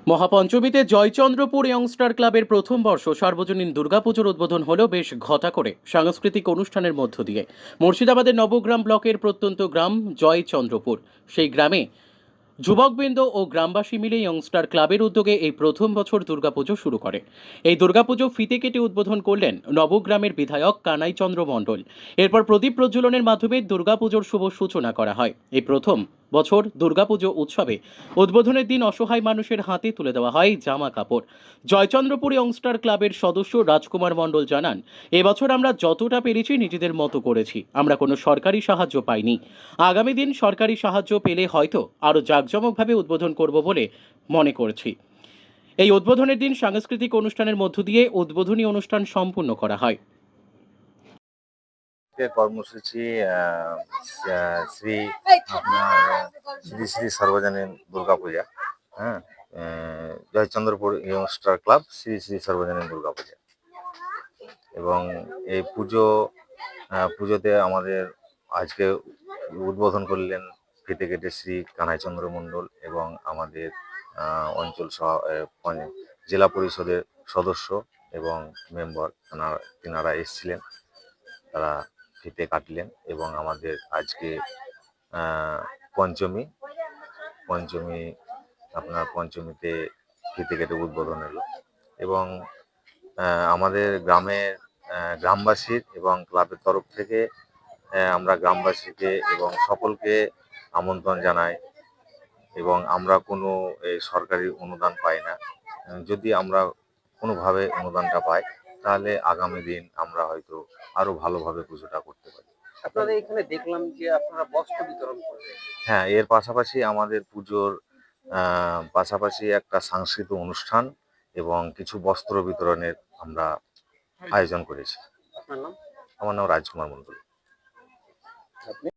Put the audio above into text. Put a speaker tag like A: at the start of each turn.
A: মহাপঞ্চমীতে জয়চন্দ্রপুর ইয়ংস্টার ক্লাবের প্রথম বর্ষ সার্বজনীন দুর্গাপুজোর উদ্বোধন হলো বেশ ঘটা করে সাংস্কৃতিক অনুষ্ঠানের মধ্য দিয়ে। মুর্শিদাবাদের নবগ্রাম ব্লকের প্রত্যন্ত গ্রাম জয়চন্দ্রপুর, সেই গ্রামে যুবকবৃন্দ ও গ্রামবাসী মিলে ইয়ংস্টার ক্লাবের উদ্যোগে এই প্রথম বছর দুর্গাপুজো শুরু করে। এই দুর্গাপুজো ফিতে কেটে উদ্বোধন করলেন নবগ্রামের বিধায়ক কানাইচন্দ্র মণ্ডল। এরপর প্রদীপ প্রজ্বলনের মাধ্যমে দুর্গাপুজোর শুভ সূচনা করা হয়। এই প্রথম বছর দুর্গাপুজো উৎসবে উদ্বোধনের দিন অসহায় মানুষের হাতে তুলে দেওয়া হয় জামা কাপড়। জয়চন্দ্রপুর ইয়ংস্টার ক্লাবের সদস্য রাজকুমার মণ্ডল জানান, এবছর আমরা যতটা পেরেছি নিজেদের মতো করেছি, আমরা কোনো সরকারি সাহায্য পাইনি। আগামী দিন সরকারি সাহায্য পেলে হয়তো আরও জাঁকজমকভাবে উদ্বোধন করব বলে মনে করছি। এই উদ্বোধনের দিন সাংস্কৃতিক অনুষ্ঠানের মধ্য দিয়ে উদ্বোধনী অনুষ্ঠান সম্পূর্ণ করা হয়।
B: কর্মসূচি শ্রী আপনার শ্রী শ্রী সর্বজনীন দুর্গাপূজা। হ্যাঁ, জয়চন্দ্রপুর ইয়ংস্টার ক্লাব শ্রী শ্রী সর্বজনীন দুর্গাপূজা। এবং এই পুজোতে আমাদের আজকে উদ্বোধন করলেন ফিতে কেটে শ্রী কানাইচন্দ্র মণ্ডল এবং আমাদের অঞ্চল জেলা পরিষদের সদস্য এবং মেম্বার তেনারা এসেছিলেন। তারা ফিতে কাটলেন এবং আমাদের আজকে পঞ্চমী পঞ্চমী আপনার পঞ্চমীতে ফিতে কেটে উদ্বোধন হলো। এবং আমাদের গ্রামবাসীর এবং ক্লাবের তরফ থেকে আমরা গ্রামবাসীকে এবং সকলকে আমন্ত্রণ জানাই। এবং আমরা কোনো সরকারি অনুদান পাই না। যদি আমরা কোনোভাবে অনুদানটা পাই, তাহলে আগামী দিন আমরা হয়তো আরো ভালোভাবে পুজোটা করতে পারি।
C: আপনাদের এখানে দেখলাম যে আপনারা বস্ত্র বিতরণ করবেন।
B: হ্যাঁ, এর পাশাপাশি আমাদের পুজোর পাশাপাশি একটা সাংস্কৃতিক অনুষ্ঠান এবং কিছু বস্ত্র বিতরণের আমরা আয়োজন করেছি।
C: আপনার নাম?
B: আমার নাম রাজকুমার মণ্ডল।
C: আপনি?